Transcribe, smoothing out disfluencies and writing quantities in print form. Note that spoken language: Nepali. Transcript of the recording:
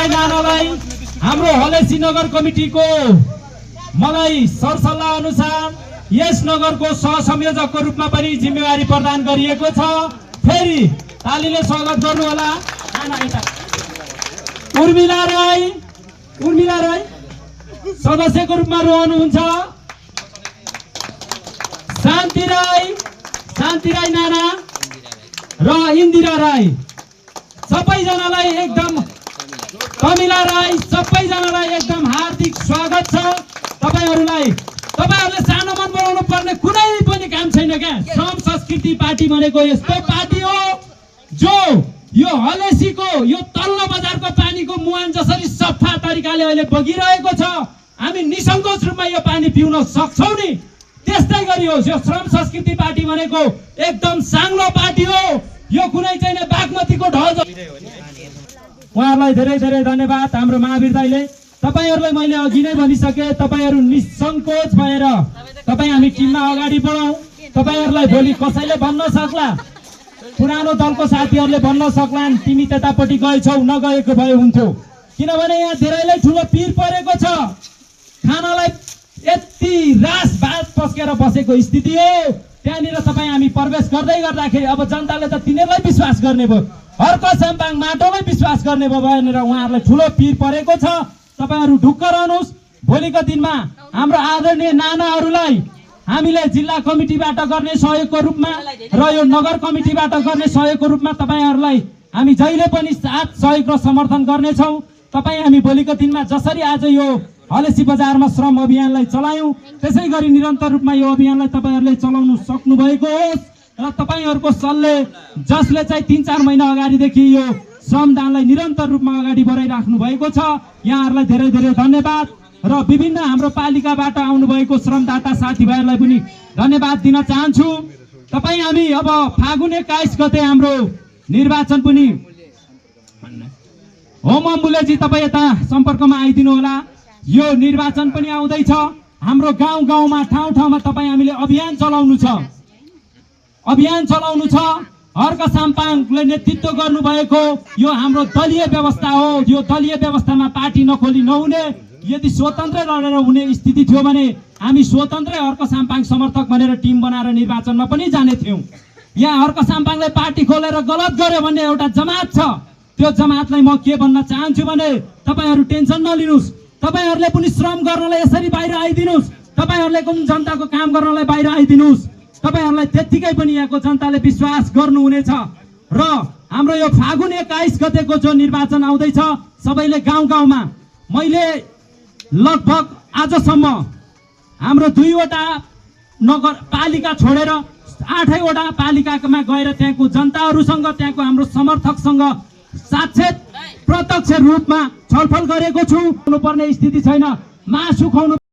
नानालाई हाम्रो हलेसी नगर कमिटीको मलाई सरसल्लाह अनुसार यस नगरको सहसंयोजकको रूपमा पनि जिम्मेवारी प्रदान गरिएको छ। फेरि तालीले स्वागत गर्नु होला। उर्मिला राई सदस्यको रूपमा रहनुहुन्छ। शान्ति राई नाना र इन्दिरा राई सबैजनालाई एकदम, कमिला राई सबैजनालाई एकदम हार्दिक स्वागत छ। तपाईहरुले सानो मन बनाउनु पर्ने कुनै पनि काम छैन क्या। श्रम संस्कृति पार्टी भनेको यस्तो पार्टी हो जो यो हलेसीको यो तल्लो बजारको पानीको मुहान जसरी सफा तरिकाले अहिले बगिरहेको छ, हामी निसङ्कोच रूपमा यो पानी पिउन सक्छौं नि। त्यस्तै गरी हो यो श्रम संस्कृति पार्टी भनेको एकदम साङ्लो पार्टी हो। यो कुनै चाहिँ बागमतीको ढल। उहाँहरूलाई धेरै धेरै धन्यवाद। हाम्रो महावीर दाइले तपाईहरुलाई मैले अघि नै भनिसके, तपाईहरु निसंकोच भएर तपाई हामी टिममा अगाडि बढाउँ। तपाईहरुलाई भोलि कसैले भन्न सक्ला, पुरानो दलको साथीहरुले भन्न सक्लान् तिमी त्यतापटि गएछौ, नगएको भए हुन्थ्यो। किनभने यहाँ धेरैलाई ठूलो पीर परेको छ। खानालाई यति रास भात पस्केर बसेको स्थिति हो। त्यहाँनिर तपाई हामी प्रवेश गर्दै गर्दाखेरि अब जनताले त तिनीहरुलाई विश्वास गर्ने भयो, हर्क साम्पाङ माटोलाई विश्वास गर्ने भयो भनेर उहाँहरुलाई ठूलो पीर परेको छ। तपाईहरु ढुक्क रहनुस्। भोलिको दिनमा हाम्रो आदरणीय नानाहरुलाई हामीले जिल्ला कमिटीबाट गर्ने सहयोगको रूपमा र यो नगर कमिटीबाट गर्ने सहयोगको रूपमा तपाईहरुलाई हामी जहिले पनि साथ सहयोग र समर्थन गर्नेछौं। तपाई हामी भोलिको दिनमा जसरी आज यो हलेसी बजारमा श्रम अभियानलाई चलायौं, त्यसै गरी निरन्तर रूपमा यो अभियानलाई तपाईहरुले चलाउन सक्नु भएको होस् र तपाईहरुको सल्ले जसले चाहिँ 3-4 महिना अगाडिदेखि यो श्रमदानलाई निरन्तर रूपमा अगाडि बढाइराख्नु भएको छ, यहाँहरुलाई धेरै धेरै धन्यवाद। र विभिन्न हाम्रो पालिकाबाट आउनुभएको श्रमदाता साथीभाइहरुलाई पनि धन्यवाद दिन चाहन्छु। तपाई हामी अब फागुन 21 गते हाम्रो निर्वाचन पनि होम अम्बुलेजी तपाई यता सम्पर्कमा आइदिनु होला। यो निर्वाचन पनि आउँदैछ। हाम्रो गाउँ गाउँमा ठाउँ ठाउँमा तपाई हामीले अभियान चलाउनु छ। हर्क साम्पाङले नेतृत्व गर्नुभएको यो हाम्रो दलीय व्यवस्था हो। यो दलीय व्यवस्थामा पार्टी नखोली नहुने, यदि स्वतन्त्र लडेर हुने स्थिति थियो भने हामी स्वतन्त्रै हर्क साम्पाङ समर्थक भनेर टिम बनाएर निर्वाचनमा पनि जाने थियौं। यहाँ हर्क साम्पाङले पार्टी खोलेर गलत गर्यो भन्ने एउटा जमात छ। त्यो जमातलाई म के भन्न चाहन्छु भने तपाईहरु टेन्सन नलिनुस्। तपाईहरुले पनि श्रम गर्नलाई यसरी बाहिर आइदिनुस्। तपाईहरुले पनि जनताको काम गर्नलाई बाहिर आइदिनुस्। तपाईहरुलाई त्यतिकै पनि यहाँको जनताले विश्वास गर्नुहुनेछ। र हाम्रो यो फागुन 21 गतेको जो निर्वाचन आउँदैछ, सबैले गाउँ गाउँमा मैले लगभग आजसम्म हाम्रो 2वटा नगरपालिका छोडेर 8वटा पालिकामा गएर त्यहाँको जनताहरुसँग, त्यहाँको हाम्रो समर्थकसँग साक्षात प्रत्यक्ष रूपमा छलफल गरेको छु। हुनुपर्ने स्थिति छैन। मासु खुवाउनु